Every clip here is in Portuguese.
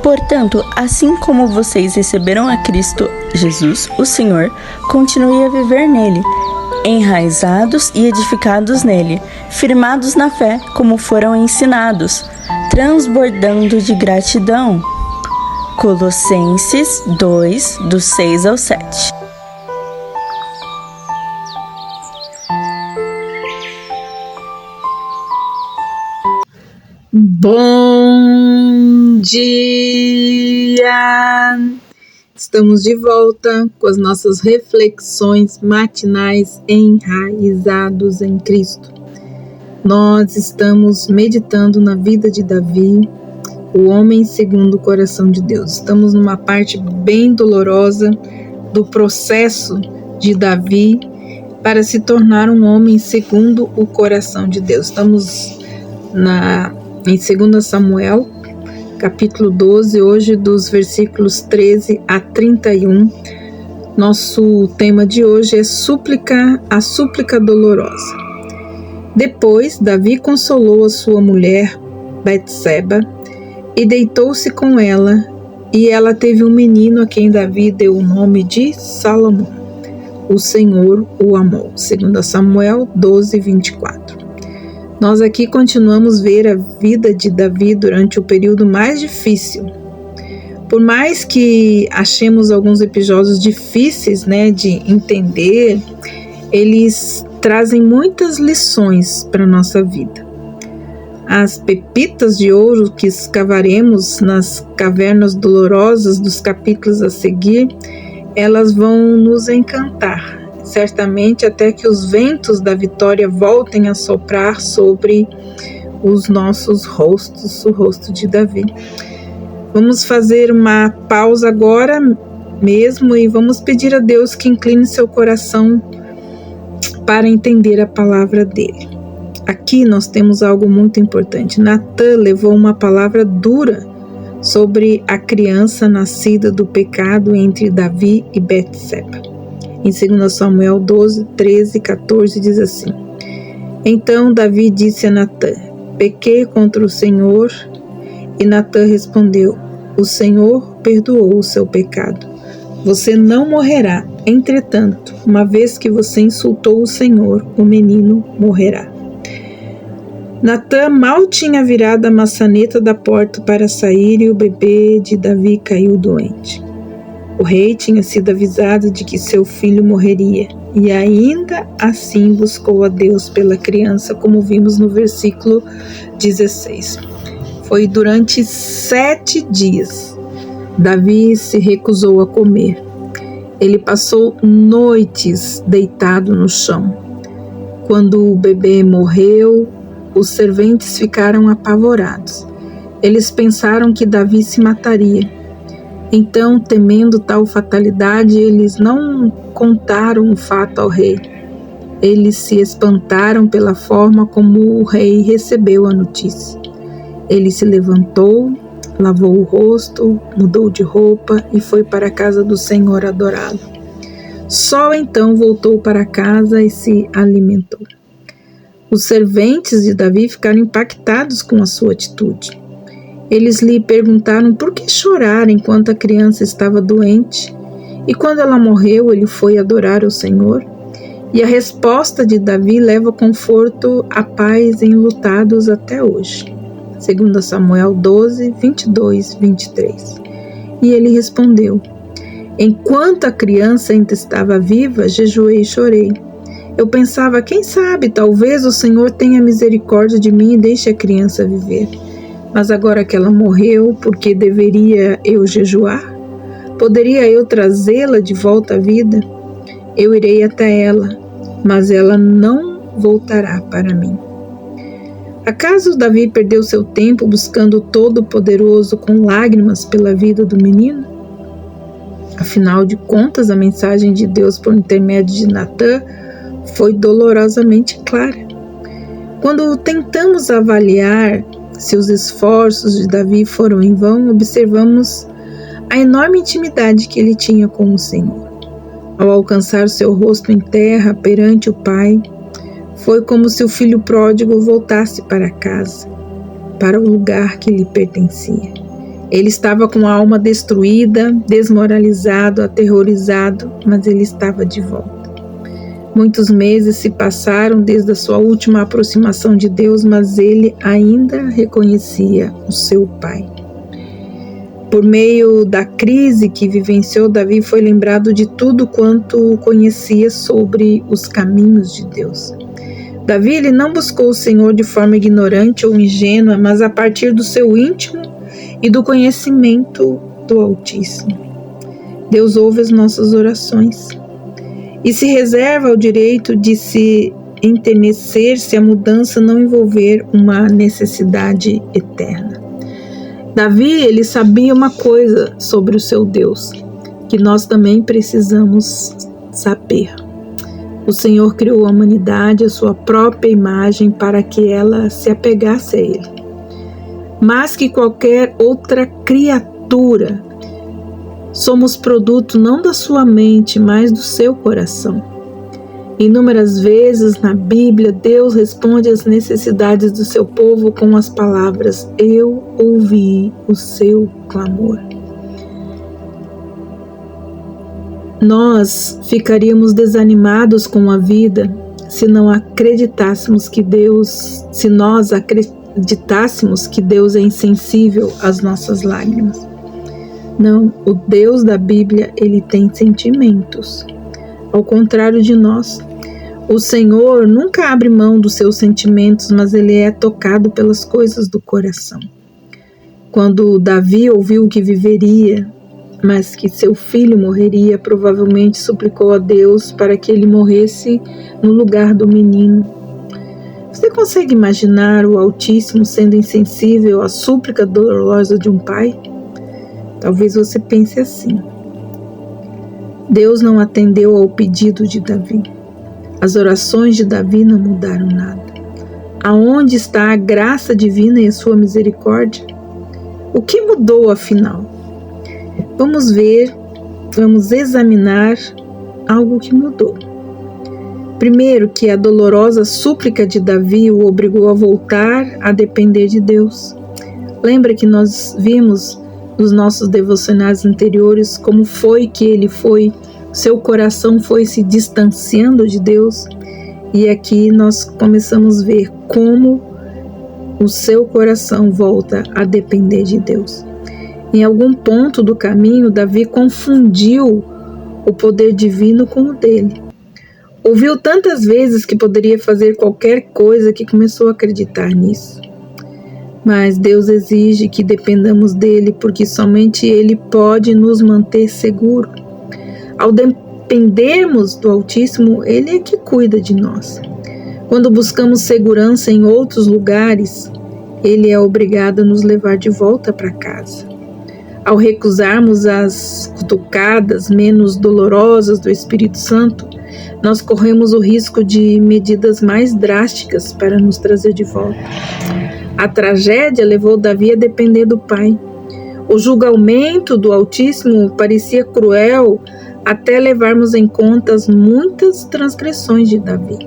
Portanto, assim como vocês receberam a Cristo Jesus, o Senhor, continue a viver nele, enraizados e edificados nele, firmados na fé, como foram ensinados, transbordando de gratidão. Colossenses 2, do 6 ao 7. Bom dia! Estamos de volta com as nossas reflexões matinais enraizados em Cristo. Nós estamos meditando na vida de Davi, o homem segundo o coração de Deus. Estamos numa parte bem dolorosa do processo de Davi para se tornar um homem segundo o coração de Deus. Estamos em 2 Samuel, capítulo 12, hoje dos versículos 13 a 31. Nosso tema de hoje é a súplica dolorosa. Depois, Davi consolou a sua mulher, Betseba, e deitou-se com ela, e ela teve um menino a quem Davi deu o nome de Salomão. O Senhor o amou. 2 Samuel 12, 24. Nós aqui continuamos a ver a vida de Davi durante o período mais difícil. Por mais que achemos alguns episódios difíceis, de entender, eles trazem muitas lições para a nossa vida. As pepitas de ouro que escavaremos nas cavernas dolorosas dos capítulos a seguir, elas vão nos encantar. Certamente até que os ventos da vitória voltem a soprar sobre os nossos rostos, o rosto de Davi. Vamos fazer uma pausa agora mesmo e vamos pedir a Deus que incline seu coração para entender a palavra dele. Aqui nós temos algo muito importante. Natã levou uma palavra dura sobre a criança nascida do pecado entre Davi e Betseba. Em 2 Samuel 12, 13 e 14 diz assim: Então Davi disse a Natã: Pequei contra o Senhor. E Natã respondeu: O Senhor perdoou o seu pecado. Você não morrerá. Entretanto, uma vez que você insultou o Senhor, o menino morrerá. Natã mal tinha virado a maçaneta da porta para sair e o bebê de Davi caiu doente. O rei tinha sido avisado de que seu filho morreria e ainda assim buscou a Deus pela criança, como vimos no versículo 16. Foi durante 7 dias. Davi se recusou a comer. Ele passou noites deitado no chão. Quando o bebê morreu, os serventes ficaram apavorados. Eles pensaram que Davi se mataria. Então, temendo tal fatalidade, eles não contaram o fato ao rei. Eles se espantaram pela forma como o rei recebeu a notícia. Ele se levantou, lavou o rosto, mudou de roupa e foi para a casa do Senhor adorá-lo. Só então voltou para casa e se alimentou. Os serventes de Davi ficaram impactados com a sua atitude. Eles lhe perguntaram por que chorar enquanto a criança estava doente. E quando ela morreu, ele foi adorar o Senhor. E a resposta de Davi leva conforto à paz enlutados até hoje. 2 Samuel 12, 22, 23. E ele respondeu: Enquanto a criança ainda estava viva, jejuei e chorei. Eu pensava, quem sabe, talvez o Senhor tenha misericórdia de mim e deixe a criança viver. Mas agora que ela morreu, por que deveria eu jejuar? Poderia eu trazê-la de volta à vida? Eu irei até ela, mas ela não voltará para mim. Acaso Davi perdeu seu tempo buscando o Todo-Poderoso com lágrimas pela vida do menino? Afinal de contas, a mensagem de Deus por intermédio de Natã foi dolorosamente clara. Quando tentamos avaliar se os esforços de Davi foram em vão, observamos a enorme intimidade que ele tinha com o Senhor. Ao alcançar seu rosto em terra perante o Pai, foi como se o filho pródigo voltasse para casa, para o lugar que lhe pertencia. Ele estava com a alma destruída, desmoralizado, aterrorizado, mas ele estava de volta. Muitos meses se passaram desde a sua última aproximação de Deus, mas ele ainda reconhecia o seu pai. Por meio da crise que vivenciou, Davi foi lembrado de tudo quanto conhecia sobre os caminhos de Deus. Davi ele não buscou o Senhor de forma ignorante ou ingênua, mas a partir do seu íntimo e do conhecimento do Altíssimo. Deus ouve as nossas orações e se reserva o direito de se enternecer se a mudança não envolver uma necessidade eterna. Davi, ele sabia uma coisa sobre o seu Deus, que nós também precisamos saber. O Senhor criou a humanidade à sua própria imagem para que ela se apegasse a Ele. Mais que qualquer outra criatura, somos produto não da sua mente, mas do seu coração. Inúmeras vezes na Bíblia, Deus responde às necessidades do seu povo com as palavras: eu ouvi o seu clamor. Nós ficaríamos desanimados com a vida se nós acreditássemos que Deus é insensível às nossas lágrimas. Não, o Deus da Bíblia, ele tem sentimentos. Ao contrário de nós, o Senhor nunca abre mão dos seus sentimentos, mas ele é tocado pelas coisas do coração. Quando Davi ouviu que viveria, mas que seu filho morreria, provavelmente suplicou a Deus para que ele morresse no lugar do menino. Você consegue imaginar o Altíssimo sendo insensível à súplica dolorosa de um pai? Talvez você pense assim: Deus não atendeu ao pedido de Davi. As orações de Davi não mudaram nada. Aonde está a graça divina e a sua misericórdia? O que mudou afinal? Vamos examinar algo que mudou. Primeiro, que a dolorosa súplica de Davi o obrigou a voltar a depender de Deus. Lembra que nós vimos nos nossos devocionais anteriores como foi que seu coração foi se distanciando de Deus? E aqui nós começamos a ver como o seu coração volta a depender de Deus. Em algum ponto do caminho, Davi confundiu o poder divino com o dele. Ouviu tantas vezes que poderia fazer qualquer coisa que começou a acreditar nisso. Mas Deus exige que dependamos dele, porque somente ele pode nos manter seguros. Ao dependermos do Altíssimo, ele é que cuida de nós. Quando buscamos segurança em outros lugares, ele é obrigado a nos levar de volta para casa. Ao recusarmos as cutucadas menos dolorosas do Espírito Santo, nós corremos o risco de medidas mais drásticas para nos trazer de volta. A tragédia levou Davi a depender do Pai. O julgamento do Altíssimo parecia cruel até levarmos em conta as muitas transgressões de Davi.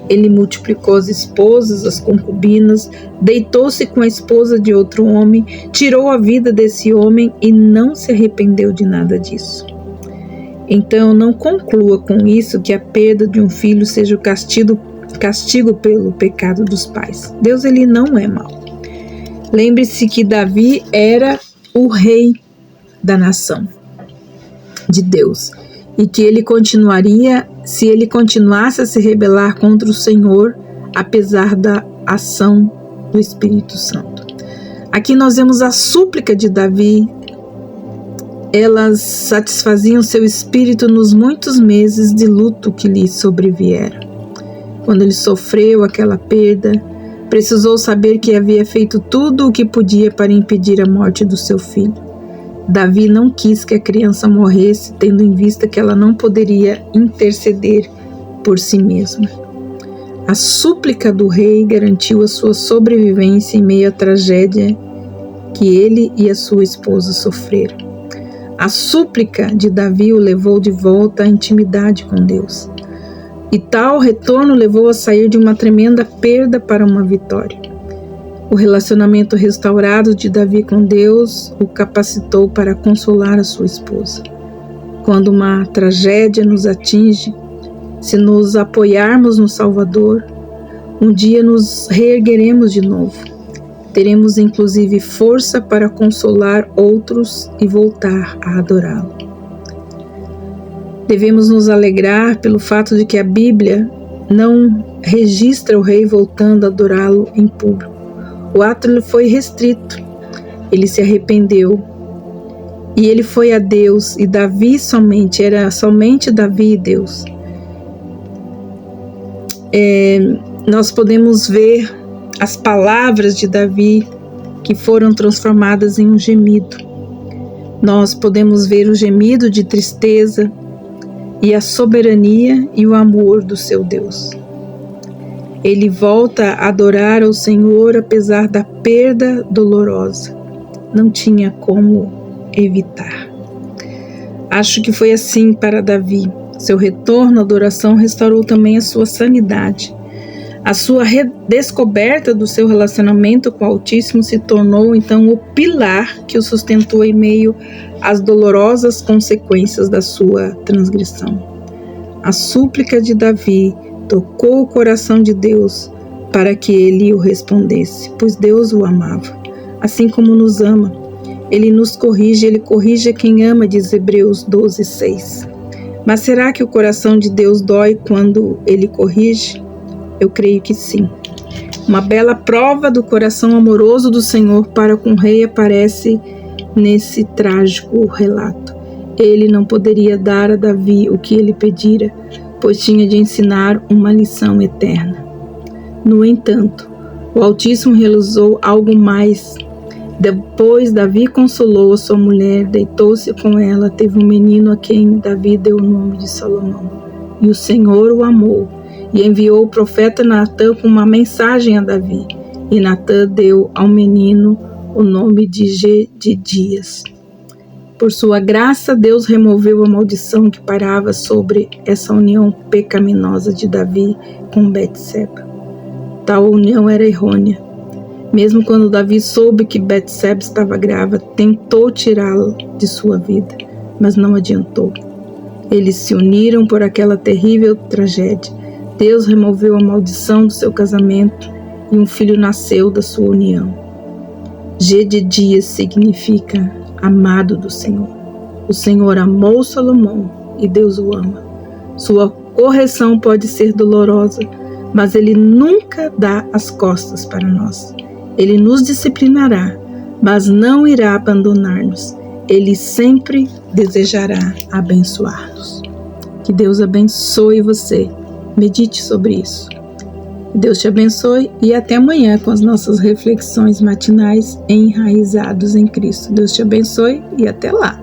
Ele multiplicou as esposas, as concubinas, deitou-se com a esposa de outro homem, tirou a vida desse homem e não se arrependeu de nada disso. Então, não conclua com isso que a perda de um filho seja o castigo pelo pecado dos pais. Deus, ele não é mau. Lembre-se que Davi era o rei da nação de Deus e que ele continuaria se ele continuasse a se rebelar contra o Senhor, apesar da ação do Espírito Santo. Aqui nós vemos a súplica de Davi. Elas satisfaziam seu espírito nos muitos meses de luto que lhe sobrevieram. Quando ele sofreu aquela perda, precisou saber que havia feito tudo o que podia para impedir a morte do seu filho. Davi não quis que a criança morresse, tendo em vista que ela não poderia interceder por si mesma. A súplica do rei garantiu a sua sobrevivência em meio à tragédia que ele e a sua esposa sofreram. A súplica de Davi o levou de volta à intimidade com Deus. E tal retorno levou a sair de uma tremenda perda para uma vitória. O relacionamento restaurado de Davi com Deus o capacitou para consolar a sua esposa. Quando uma tragédia nos atinge, se nos apoiarmos no Salvador, um dia nos reergueremos de novo. Teremos inclusive força para consolar outros e voltar a adorá-lo. Devemos nos alegrar pelo fato de que a Bíblia não registra o rei voltando a adorá-lo em público. O ato foi restrito. Ele se arrependeu e ele foi a Deus, e Davi somente, era somente Davi e Deus. Nós podemos ver as palavras de Davi que foram transformadas em um gemido. Nós podemos ver o gemido de tristeza e a soberania e o amor do seu Deus. Ele volta a adorar ao Senhor apesar da perda dolorosa. Não tinha como evitar. Acho que foi assim para Davi. Seu retorno à adoração restaurou também a sua sanidade. A sua redescoberta do seu relacionamento com o Altíssimo se tornou então o pilar que o sustentou em meio às dolorosas consequências da sua transgressão. A súplica de Davi tocou o coração de Deus para que ele o respondesse, pois Deus o amava, assim como nos ama. Ele nos corrige, ele corrige quem ama, diz Hebreus 12:6. Mas será que o coração de Deus dói quando ele corrige? Eu creio que sim. Uma bela prova do coração amoroso do Senhor para com o rei aparece nesse trágico relato. Ele não poderia dar a Davi o que ele pedira, pois tinha de ensinar uma lição eterna. No entanto, o Altíssimo realizou algo mais. Depois Davi consolou a sua mulher, deitou-se com ela, teve um menino a quem Davi deu o nome de Salomão. E o Senhor o amou e enviou o profeta Natã com uma mensagem a Davi. E Natã deu ao menino o nome de Gedias. Por sua graça, Deus removeu a maldição que pairava sobre essa união pecaminosa de Davi com Betseba. Tal união era errônea. Mesmo quando Davi soube que Betseba estava grávida, tentou tirá-la de sua vida, mas não adiantou. Eles se uniram por aquela terrível tragédia. Deus removeu a maldição do seu casamento e um filho nasceu da sua união. Gedias significa amado do Senhor. O Senhor amou Salomão e Deus o ama. Sua correção pode ser dolorosa, mas Ele nunca dá as costas para nós. Ele nos disciplinará, mas não irá abandonar-nos. Ele sempre desejará abençoar-nos. Que Deus abençoe você. Medite sobre isso. Deus te abençoe e até amanhã com as nossas reflexões matinais enraizados em Cristo. Deus te abençoe e até lá.